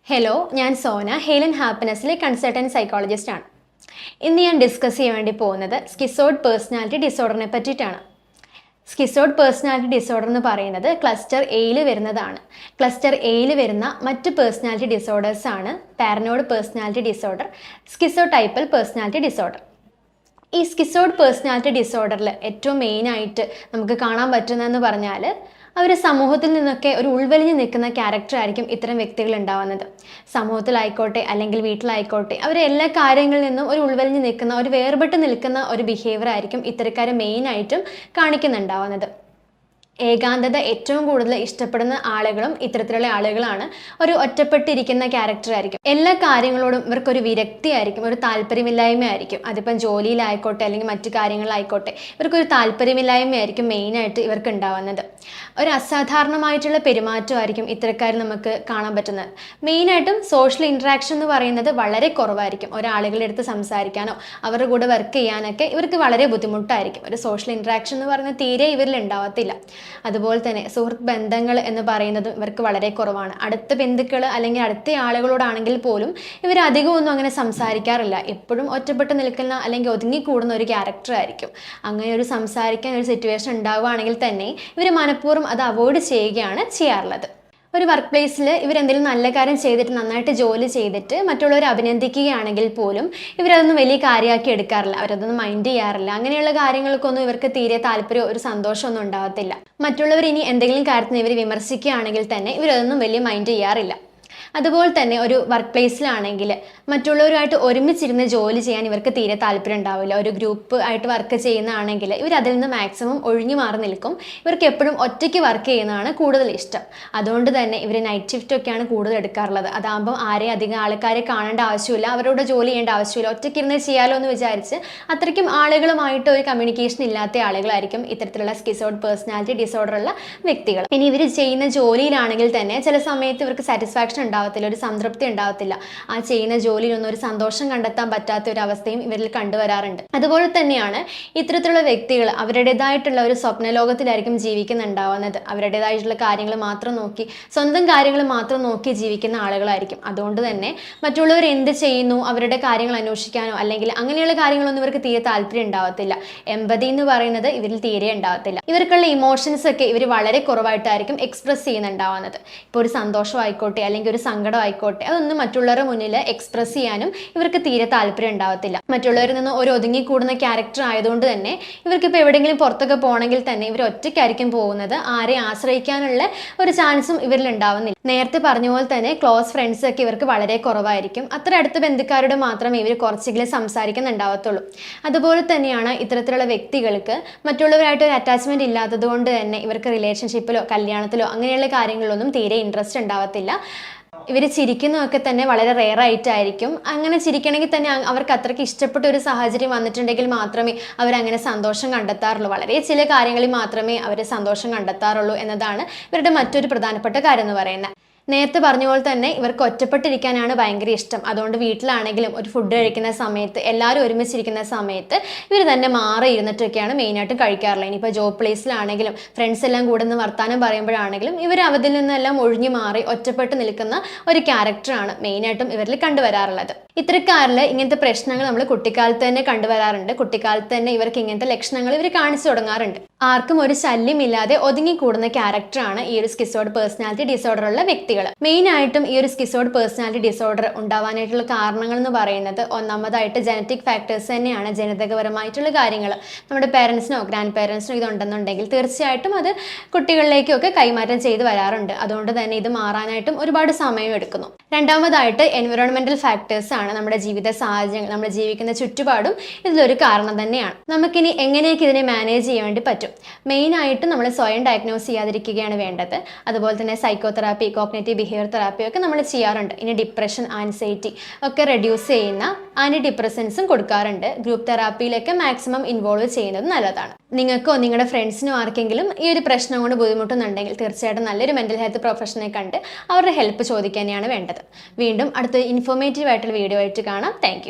Hello, ഞാൻ Sona, ഹെയിലൻ ഹാപ്പിനെസ്സിലെ consultant psychologist ആണ്. ഇന്ന് ഞാൻ ഡിസ്കസ് ചെയ്യാൻ വേണ്ടി പോകുന്നത് സ്കിസോയിഡ് പേഴ്സണാലിറ്റി ഡിസോർഡറിനെ പറ്റിയിട്ടാണ്. സ്കിസോയിഡ് പേഴ്സണാലിറ്റി ഡിസോർഡർ എന്ന് പറയുന്നത് ക്ലസ്റ്റർ എയിൽ വരുന്നതാണ്. ക്ലസ്റ്റർ എയിൽ വരുന്ന മറ്റ് പേഴ്സണാലിറ്റി ഡിസോർഡേഴ്സ് ആണ് paranoid personality disorder, schizotypal personality disorder. ഈ സ്കിസോയിഡ് പേഴ്സണാലിറ്റി ഡിസോർഡറിൽ ഏറ്റവും മെയിനായിട്ട് നമുക്ക് കാണാൻ പറ്റുന്നതെന്ന് പറഞ്ഞാൽ അവർ സമൂഹത്തിൽ നിന്നൊക്കെ ഒരു ഉൾവലിഞ്ഞ് നിൽക്കുന്ന ക്യാരക്ടർ ആയിരിക്കും ഇത്തരം വ്യക്തികൾ ഉണ്ടാവുന്നത്. സമൂഹത്തിലായിക്കോട്ടെ അല്ലെങ്കിൽ വീട്ടിലായിക്കോട്ടെ അവർ എല്ലാ കാര്യങ്ങളിൽ നിന്നും ഒരു ഉൾവലിഞ്ഞ് നിൽക്കുന്ന, ഒരു വേർപെട്ട് നിൽക്കുന്ന ഒരു ബിഹേവിയർ ആയിരിക്കും ഇത്തരക്കാർ മെയിനായിട്ടും കാണിക്കുന്നുണ്ടാവുന്നത്. ഏകാന്തത ഏറ്റവും കൂടുതൽ ഇഷ്ടപ്പെടുന്ന ആളുകളും ഇത്തരത്തിലുള്ള ആളുകളാണ്. ഒരു ഒറ്റപ്പെട്ടിരിക്കുന്ന ക്യാരക്ടർ ആയിരിക്കും. എല്ലാ കാര്യങ്ങളോടും ഇവർക്കൊരു വിരക്തി ആയിരിക്കും, ഒരു താല്പര്യമില്ലായ്മ ആയിരിക്കും. അതിപ്പം ജോലിയിലായിക്കോട്ടെ അല്ലെങ്കിൽ മറ്റു കാര്യങ്ങളിലായിക്കോട്ടെ ഇവർക്കൊരു താല്പര്യമില്ലായ്മയായിരിക്കും മെയിനായിട്ട് ഇവർക്ക് ഉണ്ടാവുന്നത്. ഒരു അസാധാരണമായിട്ടുള്ള പെരുമാറ്റമായിരിക്കും ഇത്തരക്കാർ നമുക്ക് കാണാൻ പറ്റുന്നത്. മെയിനായിട്ടും സോഷ്യൽ ഇൻട്രാക്ഷൻ എന്ന് പറയുന്നത് വളരെ കുറവായിരിക്കും. ഒരാളുകളുടെ അടുത്ത് സംസാരിക്കാനോ അവരുടെ കൂടെ വർക്ക് ചെയ്യാനൊക്കെ ഇവർക്ക് വളരെ ബുദ്ധിമുട്ടായിരിക്കും. ഒരു സോഷ്യൽ ഇൻട്രാക്ഷൻ എന്ന് പറയുന്നത് തീരെ ഇവരിൽ ഉണ്ടാവത്തില്ല. അതുപോലെ തന്നെ സുഹൃത്ത് ബന്ധങ്ങൾ എന്ന് പറയുന്നതും ഇവർക്ക് വളരെ കുറവാണ്. അടുത്ത ബന്ധുക്കൾ അല്ലെങ്കിൽ അടുത്ത ആളുകളോടാണെങ്കിൽ പോലും ഇവർ അധികമൊന്നും അങ്ങനെ സംസാരിക്കാറില്ല. എപ്പോഴും ഒറ്റപ്പെട്ട് നിൽക്കുന്ന അല്ലെങ്കിൽ ഒതുങ്ങിക്കൂടുന്ന ഒരു ക്യാരക്ടർ ആയിരിക്കും. അങ്ങനെ ഒരു സംസാരിക്കാൻ ഒരു സിറ്റുവേഷൻ ഉണ്ടാവുകയാണെങ്കിൽ തന്നെ ഇവർ മനഃപൂർവ്വം അത് അവോയ്ഡ് ചെയ്യുകയാണ് ചെയ്യാറുള്ളത്. ഒരു വർക്ക് പ്ലേസിൽ ഇവരെന്തെങ്കിലും നല്ല കാര്യം ചെയ്തിട്ട് നന്നായിട്ട് ജോലി ചെയ്തിട്ട് മറ്റുള്ളവരെ അഭിനന്ദിക്കുകയാണെങ്കിൽ പോലും ഇവരതൊന്നും വലിയ കാര്യമാക്കി എടുക്കാറില്ല, അവരതൊന്നും മൈൻഡ് ചെയ്യാറില്ല. അങ്ങനെയുള്ള കാര്യങ്ങൾക്കൊന്നും ഇവർക്ക് തീരെ താല്പര്യം, ഒരു സന്തോഷമൊന്നും ഉണ്ടാകത്തില്ല. മറ്റുള്ളവർ ഇനി എന്തെങ്കിലും കാര്യത്തിന് ഇവർ വിമർശിക്കുകയാണെങ്കിൽ തന്നെ ഇവരതൊന്നും വലിയ മൈൻഡ് ചെയ്യാറില്ല. അതുപോലെ തന്നെ ഒരു വർക്ക് പ്ലേസിലാണെങ്കിൽ മറ്റുള്ളവരുമായിട്ട് ഒരുമിച്ചിരുന്ന് ജോലി ചെയ്യാൻ ഇവർക്ക് തീരെ താല്പര്യം ഉണ്ടാവില്ല. ഒരു ഗ്രൂപ്പ് ആയിട്ട് വർക്ക് ചെയ്യുന്നതാണെങ്കിൽ ഇവർ അതിൽ നിന്ന് മാക്സിമം ഒഴിഞ്ഞു മാറി നിൽക്കും. ഇവർക്ക് എപ്പോഴും ഒറ്റയ്ക്ക് വർക്ക് ചെയ്യുന്നതാണ് കൂടുതൽ ഇഷ്ടം. അതുകൊണ്ട് തന്നെ ഇവർ നൈറ്റ് ഷിഫ്റ്റ് ഒക്കെയാണ് കൂടുതൽ എടുക്കാറുള്ളത്. അതാകുമ്പോൾ ആരെയും അധികം ആൾക്കാരെ കാണേണ്ട ആവശ്യമില്ല, അവരോട് ജോലി ചെയ്യേണ്ട ആവശ്യമില്ല, ഒറ്റയ്ക്കിരുന്ന് ചെയ്യാലോ എന്ന് വിചാരിച്ച് അത്രയ്ക്കും ആളുകളുമായിട്ട് ഒരു കമ്മ്യൂണിക്കേഷൻ ഇല്ലാത്ത ആളുകളായിരിക്കും ഇത്തരത്തിലുള്ള സ്കിസോയിഡ് പേഴ്സണാലിറ്റി ഡിസോർഡർ ഉള്ള വ്യക്തികൾ. ഇനി ഇവർ ചെയ്യുന്ന ജോലിയിലാണെങ്കിൽ തന്നെ ചില സമയത്ത് ഇവർക്ക് സാറ്റിസ്ഫാക്ഷൻ ഉണ്ടാവത്തില്ല, ഒരു സംതൃപ്തി ഉണ്ടാവത്തില്ല. ആ ചെയ്യുന്ന ജോലിയിലൊന്നും ഒരു സന്തോഷം കണ്ടെത്താൻ പറ്റാത്ത ഒരു അവസ്ഥയും ഇവരിൽ കണ്ടുവരാറുണ്ട്. അതുപോലെ തന്നെയാണ് ഇത്തരത്തിലുള്ള വ്യക്തികൾ അവരുടേതായിട്ടുള്ള ഒരു സ്വപ്ന ലോകത്തിലായിരിക്കും ജീവിക്കുന്നുണ്ടാവുന്നത്. അവരുടേതായിട്ടുള്ള കാര്യങ്ങൾ മാത്രം നോക്കി, സ്വന്തം കാര്യങ്ങൾ മാത്രം നോക്കി ജീവിക്കുന്ന ആളുകളായിരിക്കും. അതുകൊണ്ട് തന്നെ മറ്റുള്ളവർ എന്ത് ചെയ്യുന്നു അവരുടെ കാര്യങ്ങൾ അന്വേഷിക്കാനോ അല്ലെങ്കിൽ അങ്ങനെയുള്ള കാര്യങ്ങളൊന്നും ഇവർക്ക് തീരെ താല്പര്യം ഉണ്ടാവത്തില്ല. എമ്പതി എന്ന് പറയുന്നത് ഇവരിൽ തീരെ ഉണ്ടാവത്തില്ല. ഇവർക്കുള്ള ഇമോഷൻസ് ഒക്കെ ഇവർ വളരെ കുറവായിട്ടായിരിക്കും എക്സ്പ്രസ് ചെയ്യുന്നുണ്ടാവുന്നത്. ഇപ്പോൾ ഒരു സന്തോഷമായിക്കോട്ടെ അല്ലെങ്കിൽ ഒരു സങ്കടം ആയിക്കോട്ടെ അതൊന്നും മറ്റുള്ളവരുടെ മുന്നിൽ എക്സ്പ്രസ് ചെയ്യാനും ഇവർക്ക് തീരെ താല്പര്യം ഉണ്ടാവത്തില്ല. മറ്റുള്ളവരിൽ നിന്ന് ഒരു ഒതുങ്ങിക്കൂടുന്ന ക്യാരക്ടർ ആയതുകൊണ്ട് തന്നെ ഇവർക്കിപ്പോൾ എവിടെയെങ്കിലും പുറത്തൊക്കെ പോകണമെങ്കിൽ തന്നെ ഇവർ ഒറ്റയ്ക്കായിരിക്കും പോകുന്നത്. ആരെ ആശ്രയിക്കാനുള്ള ഒരു ചാൻസും ഇവരിൽ ഉണ്ടാവുന്നില്ല. നേരത്തെ പറഞ്ഞ പോലെ തന്നെ ക്ലോസ് ഫ്രണ്ട്സ് ഒക്കെ ഇവർക്ക് വളരെ കുറവായിരിക്കും. അത്ര അടുത്ത ബന്ധുക്കാരോട് മാത്രമേ ഇവർ കുറച്ചെങ്കിലും സംസാരിക്കുന്നുണ്ടാവത്തുള്ളൂ. അതുപോലെ തന്നെയാണ് ഇത്തരത്തിലുള്ള വ്യക്തികൾക്ക് മറ്റുള്ളവരായിട്ട് ഒരു അറ്റാച്ച്മെന്റ് ഇല്ലാത്തത് കൊണ്ട് തന്നെ ഇവർക്ക് റിലേഷൻഷിപ്പിലോ കല്യാണത്തിലോ അങ്ങനെയുള്ള കാര്യങ്ങളിലൊന്നും തീരെ ഇൻട്രസ്റ്റ് ഉണ്ടാവത്തില്ല. ഇവർ ചിരിക്കുന്നതൊക്കെ തന്നെ വളരെ റെയർ ആയിട്ടായിരിക്കും. അങ്ങനെ ചിരിക്കണമെങ്കിൽ തന്നെ അവർക്ക് അത്രയ്ക്ക് ഇഷ്ടപ്പെട്ട ഒരു സാഹചര്യം വന്നിട്ടുണ്ടെങ്കിൽ മാത്രമേ അവരങ്ങനെ സന്തോഷം കണ്ടെത്താറുള്ളൂ. വളരെ ചില കാര്യങ്ങളിൽ മാത്രമേ അവർ സന്തോഷം കണ്ടെത്താറുള്ളൂ എന്നതാണ് ഇവരുടെ മറ്റൊരു പ്രധാനപ്പെട്ട കാര്യം എന്ന് പറയുന്നത്. നേരത്തെ പറഞ്ഞ പോലെ തന്നെ ഇവർക്ക് ഒറ്റപ്പെട്ടിരിക്കാനാണ് ഭയങ്കര ഇഷ്ടം. അതുകൊണ്ട് വീട്ടിലാണെങ്കിലും ഒരു ഫുഡ് കഴിക്കുന്ന സമയത്ത് എല്ലാവരും ഒരുമിച്ചിരിക്കുന്ന സമയത്ത് ഇവർ തന്നെ മാറി ഇരുന്നിട്ടൊക്കെയാണ് മെയിനായിട്ടും കഴിക്കാറുള്ളത്. ഇനിയിപ്പോൾ ജോബ് പ്ലേസിലാണെങ്കിലും ഫ്രണ്ട്സ് എല്ലാം കൂടെ നിന്ന് വർത്താനം പറയുമ്പോഴാണെങ്കിലും ഇവർ അതിൽ നിന്നെല്ലാം ഒഴിഞ്ഞു മാറി ഒറ്റപ്പെട്ട് നിൽക്കുന്ന ഒരു ക്യാരക്ടറാണ് മെയിനായിട്ടും ഇവരിൽ കണ്ടുവരാറുള്ളത്. ഇത്തരക്കാരിൽ ഇങ്ങനത്തെ പ്രശ്നങ്ങൾ നമ്മൾ കുട്ടിക്കാലത്ത് തന്നെ കണ്ടുവരാറുണ്ട്. കുട്ടിക്കാലത്ത് തന്നെ ഇവർക്ക് ഇങ്ങനത്തെ ലക്ഷണങ്ങൾ ഇവർ കാണിച്ചു തുടങ്ങാറുണ്ട്. ആർക്കും ഒരു ശല്യമില്ലാതെ ഒതുങ്ങിക്കൂടുന്ന ക്യാരക്ടറാണ് ഈ ഒരു സ്കിസോയിഡ് പേഴ്സണാലിറ്റി ഡിസോർഡർ ഉള്ള വ്യക്തികൾ. മെയിനായിട്ടും ഈ ഒരു സ്കിസോയിഡ് പേഴ്സണാലിറ്റി ഡിസോർഡർ ഉണ്ടാവാനായിട്ടുള്ള കാരണങ്ങൾ എന്ന് പറയുന്നത് ഒന്നാമതായിട്ട് ജനറ്റിക് ഫാക്ടേഴ്സ് തന്നെയാണ്. ജനിതകപരമായിട്ടുള്ള കാര്യങ്ങൾ നമ്മുടെ പേരൻസിനോ ഗ്രാൻഡ് പേരൻസിനോ ഇതുണ്ടെന്നുണ്ടെങ്കിൽ തീർച്ചയായിട്ടും അത് കുട്ടികളിലേക്കൊക്കെ കൈമാറ്റം ചെയ്ത് വരാറുണ്ട്. അതുകൊണ്ട് തന്നെ ഇത് മാറാനായിട്ടും ഒരുപാട് സമയം എടുക്കുന്നു. രണ്ടാമതായിട്ട് എൻവിറോൺമെന്റൽ ഫാക്ടേഴ്സ് ആണ്. നമ്മുടെ ജീവിത സാഹചര്യങ്ങൾ, നമ്മൾ ജീവിക്കുന്ന ചുറ്റുപാടും ഇതിലൊരു കാരണം തന്നെയാണ്. നമുക്കിനി എങ്ങനെയൊക്കെ ഇതിനെ മാനേജ് ചെയ്യാൻ വേണ്ടി പറ്റും? മെയിനായിട്ട് നമ്മൾ സ്വയം ഡയഗ്നോസ് ചെയ്യാതിരിക്കുകയാണ് വേണ്ടത്. അതുപോലെ തന്നെ സൈക്കോതെറാപ്പി, കോഗ്നിറ്റീവ് ബിഹേവിയർ തെറാപ്പി ഒക്കെ നമ്മൾ ചെയ്യാറുണ്ട്. ഇനി ഡിപ്രഷൻ, ആൻസൈറ്റി ഒക്കെ റെഡ്യൂസ് ചെയ്യുന്ന ആൻറ്റി ഡിപ്രസൻസും കൊടുക്കാറുണ്ട്. ഗ്രൂപ്പ് തെറാപ്പിയിലൊക്കെ മാക്സിമം ഇൻവോൾവ് ചെയ്യുന്നത് നല്ലതാണ്. നിങ്ങൾക്കോ നിങ്ങളുടെ ഫ്രണ്ട്സിനോ ആർക്കെങ്കിലും ഈ ഒരു പ്രശ്നം കൊണ്ട് ബുദ്ധിമുട്ടുന്നുണ്ടെങ്കിൽ തീർച്ചയായിട്ടും നല്ലൊരു മെൻ്റൽ ഹെൽത്ത് പ്രൊഫഷനെ കണ്ട് അവരുടെ ഹെൽപ്പ് ചോദിക്കാനെയാണ് വേണ്ടത്. വീണ്ടും അടുത്ത ഇൻഫോർമേറ്റീവ് ആയിട്ടുള്ള വീഡിയോ ആയിട്ട് കാണാം. Thank you.